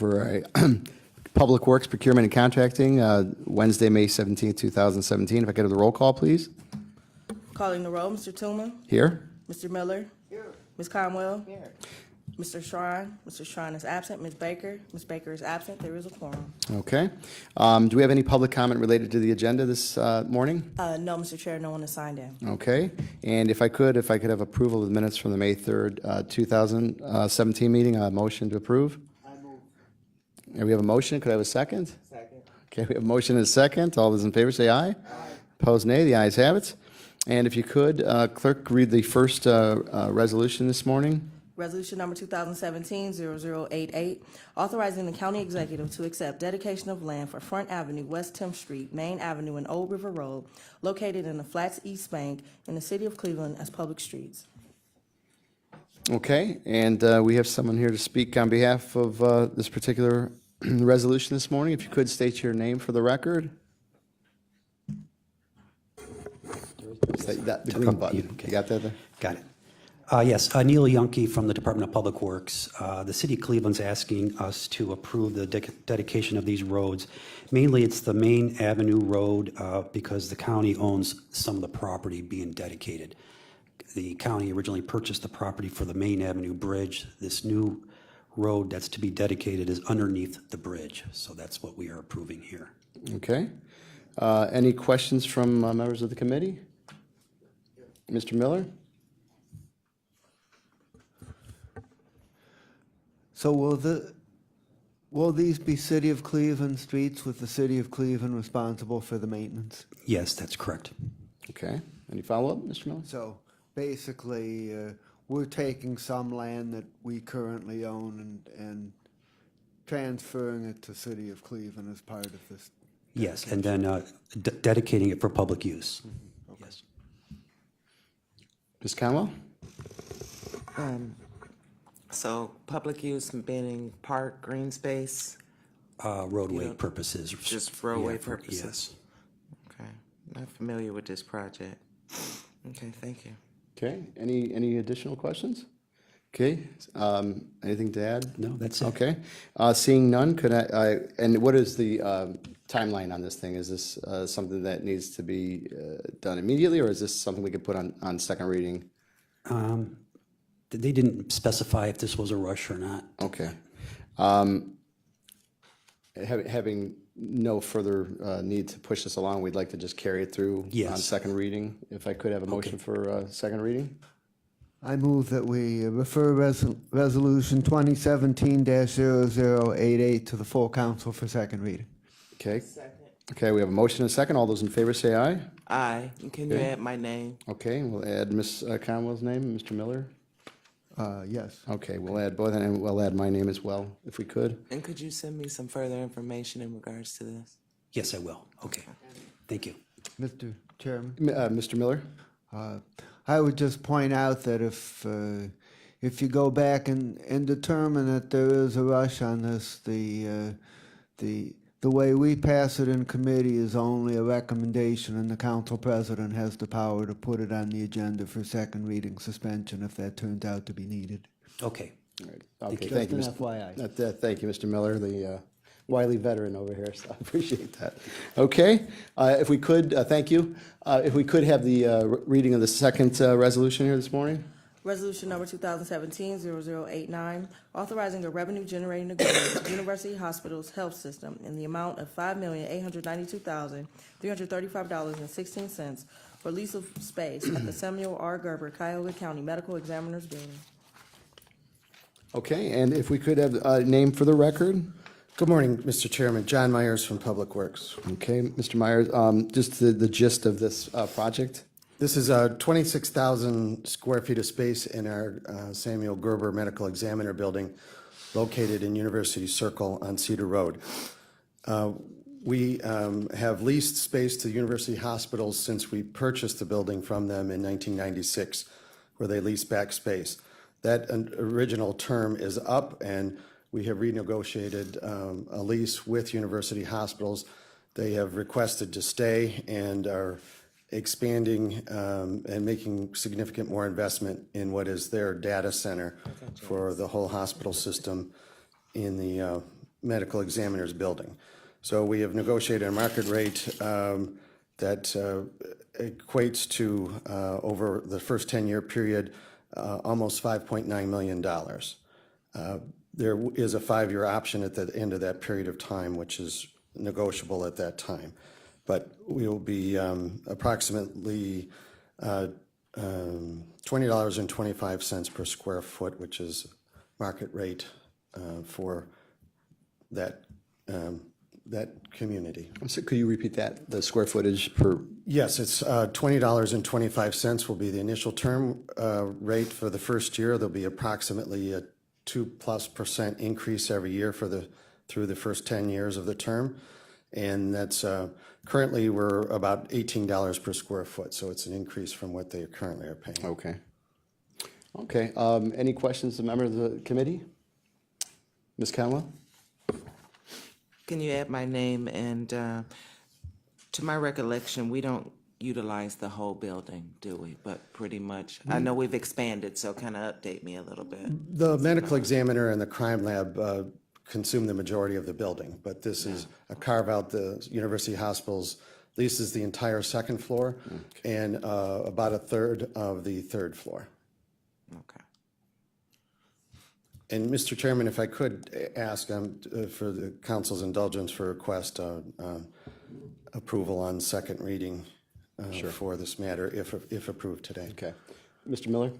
for a Public Works Procurement and Contracting, Wednesday, May 17th, 2017. If I could have the roll call, please. Calling the roll, Mr. Tooman. Here. Mr. Miller. Here. Ms. Conwell. Here. Mr. Shrine. Mr. Shrine is absent. Ms. Baker. Ms. Baker is absent. There is a quorum. Okay. Do we have any public comment related to the agenda this morning? No, Mr. Chair, no one is signed in. Okay. And if I could have approval of the minutes from the May 3rd, 2017 meeting, a motion to approve? I move. And we have a motion. Could I have a second? Second. Okay, we have a motion and a second. All those in favor say aye. Aye. Opposed, nay. The ayes have it. And if you could, clerk, read the first resolution this morning. Resolution number 2017-0088, authorizing the county executive to accept dedication of land for Front Avenue, West 10th Street, Main Avenue, and Old River Road, located in the Flats East Bank in the city of Cleveland as public streets. Okay, and we have someone here to speak on behalf of this particular resolution this morning. If you could state your name for the record. The green button. Okay. You got that there? Got it. Yes, Neil Yunke from the Department of Public Works. The City of Cleveland's asking us to approve the dedication of these roads. Mainly, it's the Main Avenue Road because the county owns some of the property being dedicated. The county originally purchased the property for the Main Avenue Bridge. This new road that's to be dedicated is underneath the bridge, so that's what we are approving here. Okay. Any questions from members of the committee? Mr. Miller? So will these be City of Cleveland streets with the City of Cleveland responsible for the maintenance? Yes, that's correct. Okay. Any follow-up, Mr. Miller? So basically, we're taking some land that we currently own and transferring it to City of Cleveland as part of this. Yes, and then dedicating it for public use. Okay. Yes. Ms. Conwell? So public use meaning park, green space, Roadway Yeah. purposes. just roadway Yeah, purposes? Yes. Okay, not familiar with this project. Okay, thank you. Okay. Any additional questions? Okay. Anything to add? No, that's it. Okay. Seeing none, could and what is the timeline on this thing? Is this something that needs to be done immediately, or is this something we could put on second reading? They didn't specify if this was a rush or not. Okay. Having no further need to push this along, we'd like to just carry it through Yes. on second reading. If I could have a motion for second reading? I move that we refer Resolution 2017-0088 to the full council for second reading. Okay. Second. Okay, we have a motion and a second. All those in favor say aye. Aye, and can you Okay. add my name? Okay, we'll add Ms. Conwell's name, Mr. Miller. Yes. Okay, we'll add both, and we'll add my name as well, if we could. And could you send me some further information in regards to this? Yes, I will. Okay. Thank you. Mr. Chairman? Mr. Miller? I would just point out that if you go back and determine that there is a rush on this, the way we pass it in committee is only a recommendation, and the council president has the power to put it on the agenda for second reading suspension if that turns out to be needed. Okay. All right. Okay, Just thank you, an Mr. FYI. Thank you, Mr. Miller, the wily veteran over here, so I appreciate that. Okay, if we could, thank you. If we could have the reading of the second resolution here this morning? Resolution number 2017-0089, authorizing a revenue-generating agreement with University Hospitals Health System in the amount of $5,892,335.16 for lease of space at the Samuel R. Gerber, Cuyahoga County Medical Examiner's Building. Okay, and if we could have a name for the record? Good morning, Mr. Chairman. John Myers from Public Works. Okay, Mr. Myers, just the gist of this project? This is 26,000 square feet of space in our Samuel Gerber Medical Examiner building located in University Circle on Cedar Road. We have leased space to university hospitals since we purchased the building from them in 1996, where they leased back space. That original term is up, and we have renegotiated a lease with university hospitals. They have requested to stay and are expanding and making significant more investment in what is their data center for the whole hospital system in the medical examiner's building. So we have negotiated a market rate that equates to, over the first 10-year period, almost $5.9 million. There is a 5-year option at the end of that period of time, which is negotiable at that time. But we will be approximately $20.25 per square foot, which is market rate for that community. So could you repeat that, the square footage per? Yes, it's $20.25 will be the initial term rate for the first year. There'll be approximately a 2+% increase every year through the first 10 years of the term. And that's currently we're about $18 per square foot, so it's an increase from what they currently are paying. Okay. Okay, any questions to members of the committee? Ms. Conwell? Can you add my name? And to my recollection, we don't utilize the whole building, do we? But pretty much, I know we've expanded, so kind of update me a little bit. The medical examiner and the crime lab consume the majority of the building, but this is a carve out. The University Hospital's leases the entire second floor and about a third of the third floor. Okay. And Mr. Chairman, if I could ask for the council's indulgence for request approval on second reading for this matter, if approved today. Okay. Mr. Miller?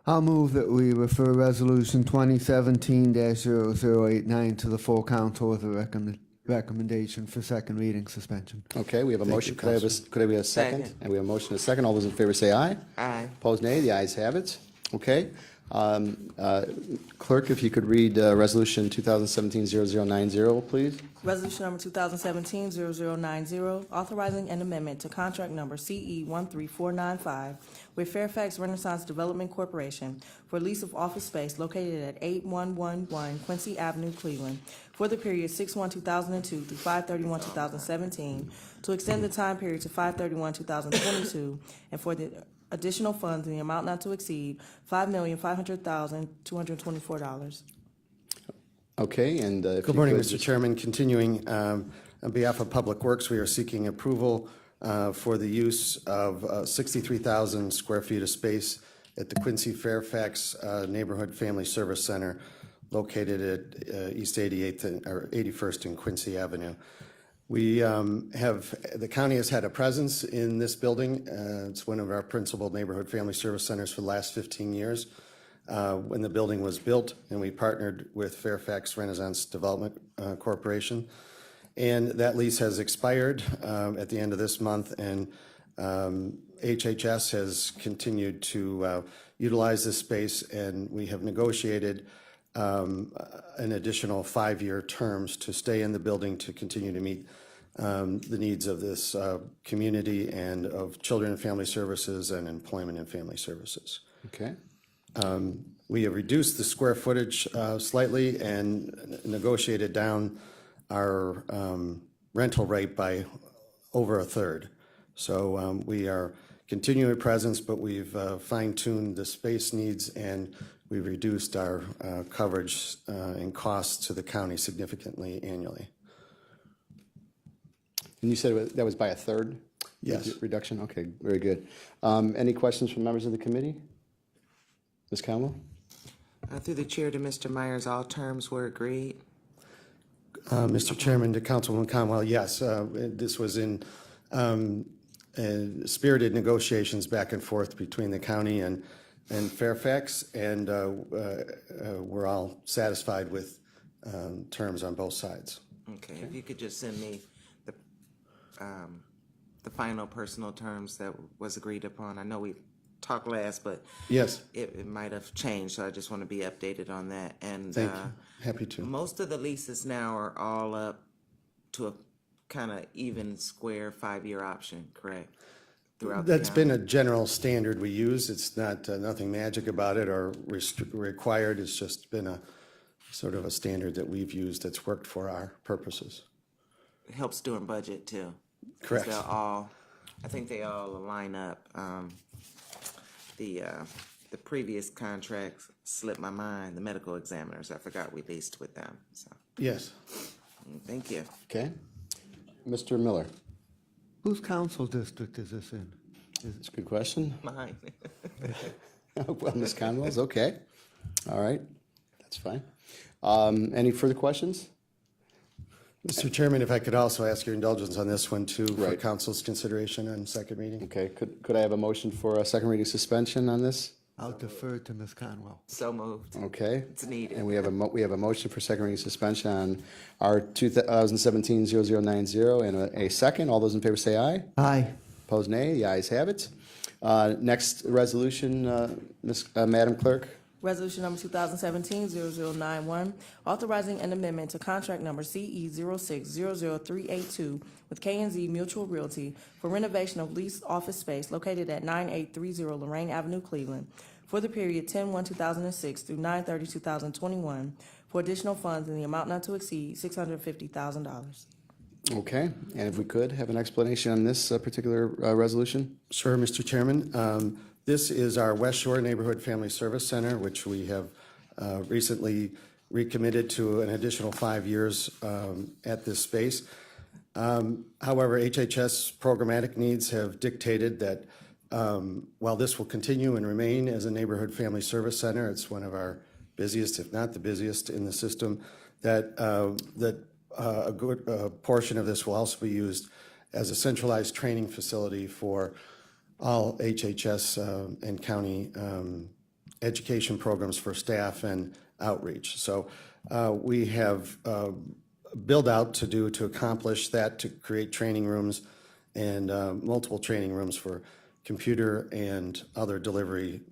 I'll move that we refer Resolution 2017-0089 to the full council with a recommendation for second reading suspension. Okay, we have a motion. you, Could I have a second? Second. And we have a motion and a second. All those in favor say aye. Aye. Opposed, nay. The ayes have it. Okay. Clerk, if you could read Resolution 2017-0090, please. Resolution number 2017-0090, authorizing an amendment to contract number CE 13495 with Fairfax Renaissance Development Corporation for lease of office space located at 8111 Quincy Avenue, Cleveland, for the period 6/1/2002 through 5/31/2017, to extend the time period to 5/31/2022, and for the additional funds in the amount not to exceed $5,500,224. Okay, and if Good you morning, could Mr. just- Chairman. Continuing, on behalf of Public Works, we are seeking approval for the use of 63,000 square feet of space at the Quincy Fairfax Neighborhood Family Service Center located at East 88th or 81st and Quincy Avenue. The county has had a presence in this building. It's one of our principal neighborhood family service centers for the last 15 years. When the building was built, and we partnered with Fairfax Renaissance Development Corporation. And that lease has expired at the end of this month, and HHS has continued to utilize this space, and we have negotiated an additional 5-year terms to stay in the building to continue to meet the needs of this community and of children and family services and employment and family services. Okay. We have reduced the square footage slightly and negotiated down our rental rate by over a third. So we are continuing presence, but we've fine-tuned the space needs, and we've reduced our coverage and costs to the county significantly annually. And you said that was by a third? Yes. Reduction? Okay, very good. Any questions from members of the committee? Ms. Conwell? Through the chair to Mr. Myers, all terms were agreed. Mr. Chairman, to Councilwoman Conwell, yes, this was in spirited negotiations back and forth between the county and Fairfax, and we're all satisfied with terms on both sides. Okay, if you could just send me the final personal terms that was agreed upon. I know we talked last, but Yes, it might have changed, so I just want to be updated on that. And thank you. Happy to. most of the leases now are all up to a kind of even square 5-year option, correct? Throughout the That's county? been a general standard we use. It's not nothing magic about it or required. It's just been a sort of a standard that we've used that's worked for our purposes. It helps during budget too. 'Cause Correct. they'll all, I think they all line up. The the previous contract slipped my mind, the medical examiners, I forgot we leased with them, so, Yes. thank you. Okay. Mr. Miller? Whose council district is this in? That's a good question. Mine. Well, Ms. Conwell's, okay. All right, that's fine. Any further questions? Mr. Chairman, if I could also ask your indulgence on this one too, for Right. council's consideration on second reading. Okay, could I have a motion for a second reading suspension on this? I'll defer to Ms. Conwell. So moved. Okay. It's needed. And we have a motion for second reading suspension on R 2017-0090 and a second. All those in favor say aye. Aye. Opposed, nay. The ayes have it. Next resolution, Madam Clerk. Resolution number 2017-0091, authorizing an amendment to contract number CE 0600382 with K&Z Mutual Realty for renovation of leased office space located at 9830 Lorraine Avenue, Cleveland, for the period 10/1/2006 through 9/30/2021, for additional funds in the amount not to exceed $650,000. Okay, and if we could have an explanation on this particular resolution? Sure, Mr. Chairman. This is our West Shore Neighborhood Family Service Center, which we have recently recommitted to an additional 5 years at this space. However, HHS programmatic needs have dictated that while this will continue and remain as a neighborhood family service center, it's one of our busiest, if not the busiest in the system, that a good portion of this will also be used as a centralized training facility for all HHS and county education programs for staff and outreach. So we have build out to do to accomplish that, to create training rooms and multiple training rooms for computer and other delivery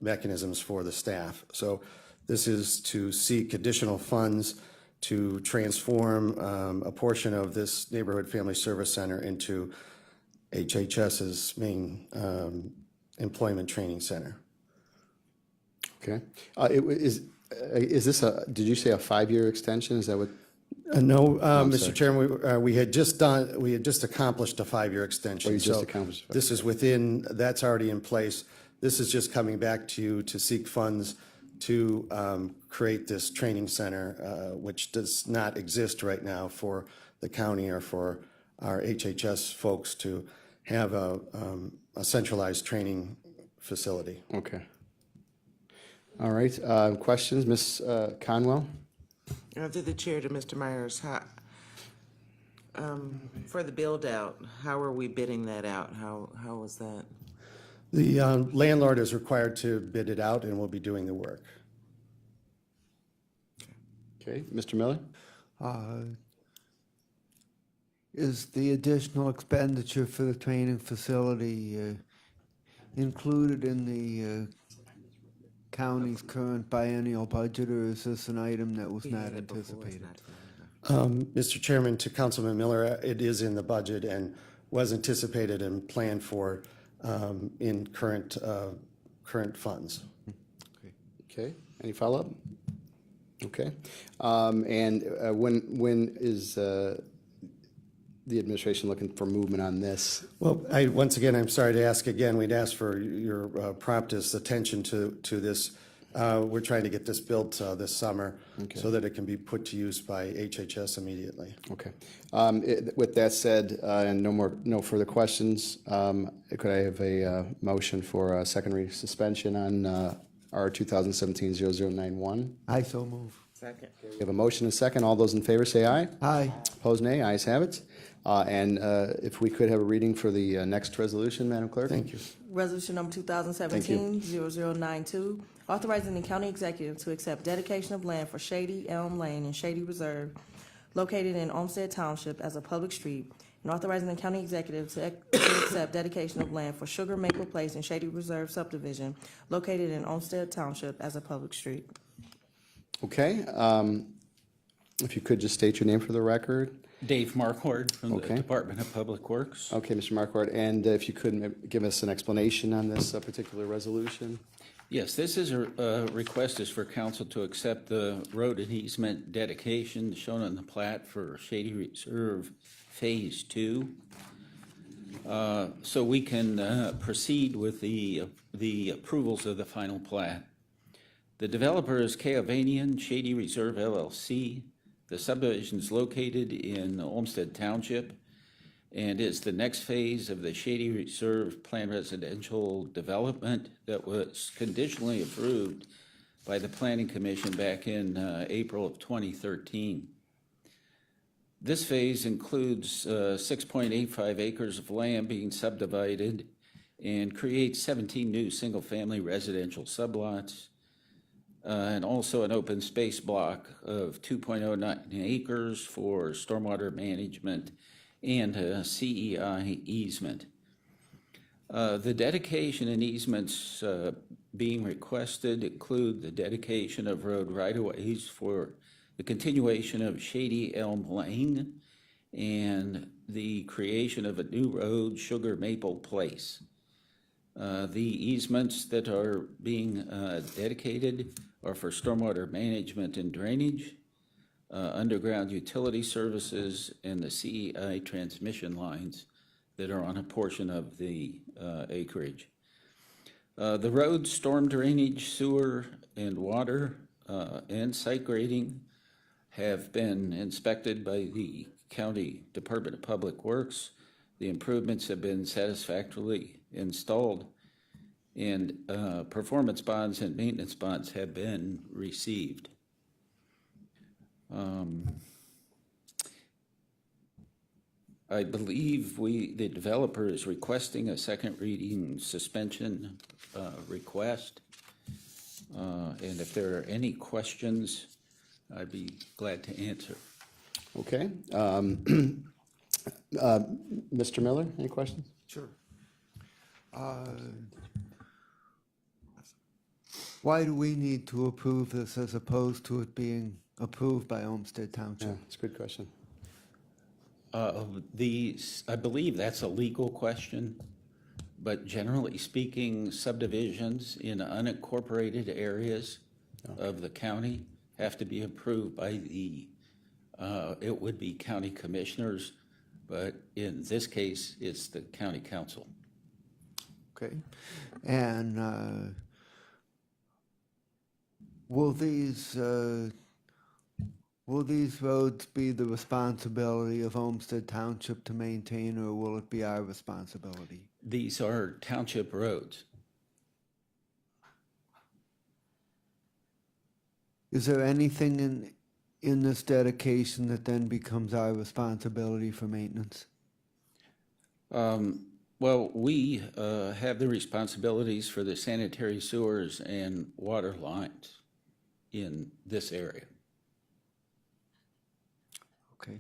mechanisms for the staff. So this is to seek additional funds to transform a portion of this Neighborhood Family Service Center into HHS's main employment training center. Okay. Is this did you say a 5-year extension? Is that what? No, Mr. sorry. Chairman, we had just accomplished a 5-year extension. Oh, you just So accomplished it. this is that's already in place. This is just coming back to you to seek funds to create this training center, which does not exist right now for the county or for our HHS folks to have a centralized training facility. Okay. All right, questions, Ms. Conwell? Through the chair to Mr. Myers, for the build-out, how are we bidding that out? How was that? The landlord is required to bid it out and will be doing the work. Okay, Mr. Miller? Is the additional expenditure for the training facility included in the county's current biennial budget, or is this an item that was not anticipated? Mr. Chairman, to Councilman Miller, it is in the budget and was anticipated and planned for in current funds. Okay, any follow-up? Okay, and when is the administration looking for movement on this? Well, once again, I'm sorry to ask again. We'd ask for your promptest attention to this. We're trying to get this built this summer so that it can be put to use by HHS immediately. Okay. With that said, and no further questions, could I have a motion for a second reading suspension on R 2017-0091? I so move. Second. We have a motion and a second. All those in favor say aye. Aye. Opposed, nay. Ayes have it. And if we could have a reading for the next resolution, Madam Clerk? Thank you. Resolution number 2017-0092, authorizing the county executive to accept dedication of land for Shady Elm Lane and Shady Reserve located in Olmsted Township as a public street, and authorizing the county executive to accept dedication of land for Sugar Maple Place and Shady Reserve subdivision located in Olmsted Township as a public street. Okay. If you could just state your name for the record. Dave Marquardt from Okay. the Department of Public Works. Okay, Mr. Marquardt, and if you could give us an explanation on this particular resolution? Yes, this is a request is for council to accept the road and easement dedication shown on the plat for Shady Reserve Phase 2. so we can proceed with the approvals of the final plat. The developer is Keovanian Shady Reserve LLC. The subdivision is located in Olmsted Township and is the next phase of the Shady Reserve Planned Residential Development that was conditionally approved by the Planning Commission back in April of 2013. This phase includes 6.85 acres of land being subdivided and creates 17 new single-family residential sublots, and also an open space block of 2.09 acres for stormwater management and a CEI easement. The dedication and easements being requested include the dedication of road right-of-ways for the continuation of Shady Elm Lane and the creation of a new road, Sugar Maple Place. The easements that are being dedicated are for stormwater management and drainage, underground utility services, and the CEI transmission lines that are on a portion of the acreage. The road, storm drainage, sewer, and water, and site grading have been inspected by the County Department of Public Works. The improvements have been satisfactorily installed, and performance bonds and maintenance bonds have been received. I believe the developer is requesting a second reading suspension request. And if there are any questions, I'd be glad to answer. Okay. Mr. Miller, any questions? Sure. Why do we need to approve this as opposed to it being approved by Olmsted Yeah, Township? that's a good question. I believe that's a legal question, but generally speaking, subdivisions in unincorporated areas of the county have to be approved by it would be county commissioners, but in this case, it's the county council. Okay. And will these roads be the responsibility of Olmsted Township to maintain, or will it be our responsibility? These are township roads. Is there anything in this dedication that then becomes our responsibility for maintenance? Well, we have the responsibilities for the sanitary sewers and water lines in this area. Okay.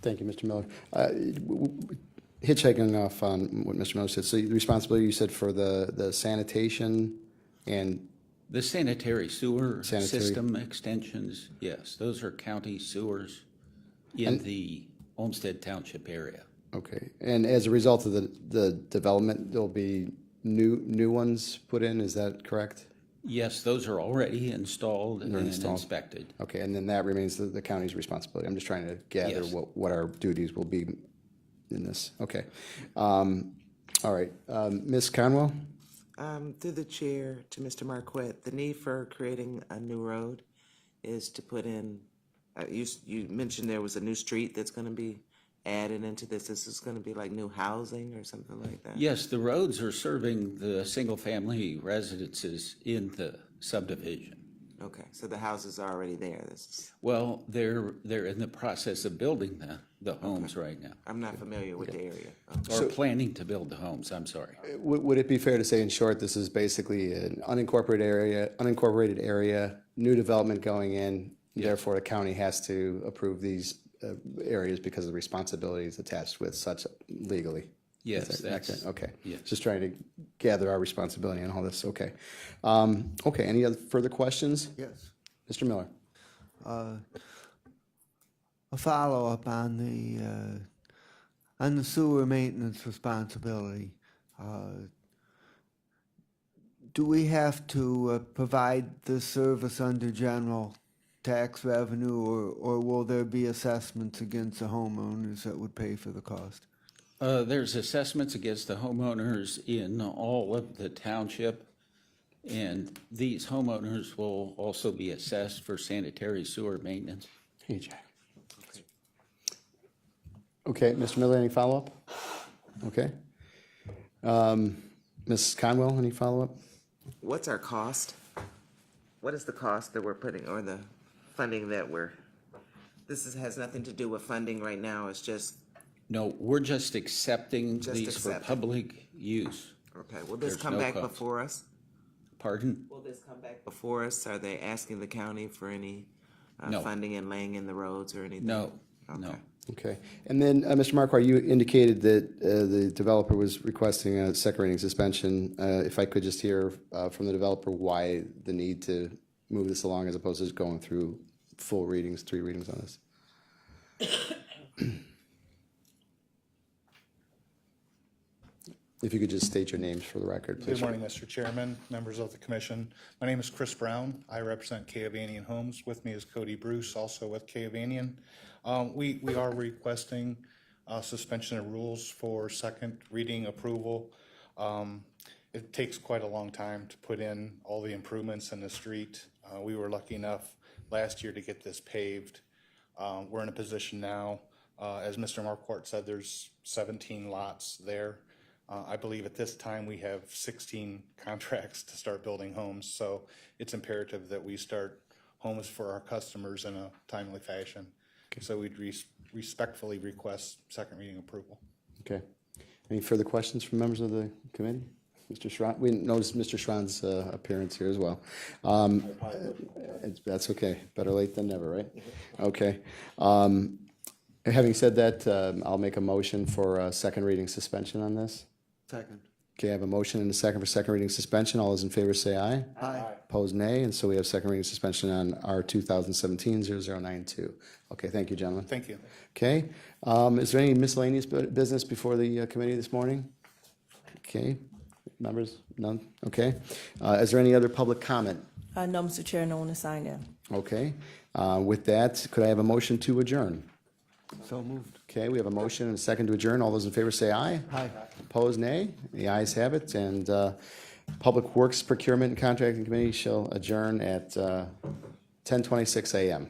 Thank you, Mr. Miller. Hitchhiking off on what Mr. Miller said, so the responsibility you said for the sanitation and The sanitary sewer Sanitary. system extensions, yes, those are county sewers in the Olmsted Township area. okay, and as a result of the development, there'll be new ones put in. Is that correct? Yes, those are already installed and installed. inspected. Okay, and then that remains the county's responsibility. I'm just trying to gather Yes. what our duties will be in this. Okay, all right, Ms. Conwell. Through the chair to Mr. Marquette, the need for creating a new road is to put in, you mentioned there was a new street that's gonna be added into this. This is gonna be like new housing or something like that? Yes, the roads are serving the single-family residences in the subdivision. Okay, so the houses are already there. This is, Well, they're in the process of building the homes right now, I'm not familiar with the area. or planning to build the homes, I'm sorry. Would it be fair to say, in short, this is basically an unincorporated area, new development going in, therefore the county has to approve these areas because of the responsibilities attached with such legally? Yes, Is that that's, accurate? Okay. yes. Just trying to gather our responsibility on all this, okay. Okay, any other further questions? Yes. Mr. Miller? A follow-up on the sewer maintenance responsibility. Do we have to provide this service under general tax revenue, or will there be assessments against the homeowners that would pay for the cost? There's assessments against the homeowners in all of the township, and these homeowners will also be assessed for sanitary sewer maintenance. Hey, Jack. Okay, Mr. Miller, any follow-up? Okay. Ms. Conwell, any follow-up? What's our cost? What is the cost that we're putting, or the funding that has nothing to do with funding right now, it's just, No, we're just accepting Just these for accepting. public use. okay, will this There's come no back cost. before us? Pardon? Will this come back before us? Are they asking the county for any No. funding and laying in the roads or anything? No, no. Okay. Okay. And then, Mr. Marquardt, you indicated that the developer was requesting a second reading suspension. If I could just hear from the developer why the need to move this along as opposed to just going through full readings, 3 readings on this. If you could just state your names for the record, please. Good morning, Mr. Chairman, members of the commission. My name is Chris Brown. I represent Caavanian Homes. With me is Cody Bruce, also with Caavanian. We are requesting suspension of rules for second reading approval. It takes quite a long time to put in all the improvements in the street. We were lucky enough last year to get this paved. We're in a position now, as Mr. Marquardt said, there's 17 lots there. I believe at this time we have 16 contracts to start building homes, so it's imperative that we start homes for our customers in a timely fashion. So we'd respectfully request second reading approval. Okay. Any further questions from members of the committee? Mr. Schron, we noticed Mr. Schron's appearance here as well. That's okay. Better late than never, right? Okay. Having said that, I'll make a motion for a second reading suspension on this. Second. Okay, I have a motion and a second for second reading suspension. All those in favor say aye. Aye. Opposed, nay. And so we have second reading suspension on R 2017-0092. Okay, thank you, gentlemen. Thank you. Okay, is there any miscellaneous business before the committee this morning? Okay, members, none? Okay. Is there any other public comment? No, Mr. Chair, no one is signed in. Okay, with that, could I have a motion to adjourn? So moved. Okay, we have a motion and a second to adjourn. All those in favor say aye. Aye. Opposed, nay. The ayes have it, and Public Works Procurement and Contracting Committee shall adjourn at 10:26 a.m.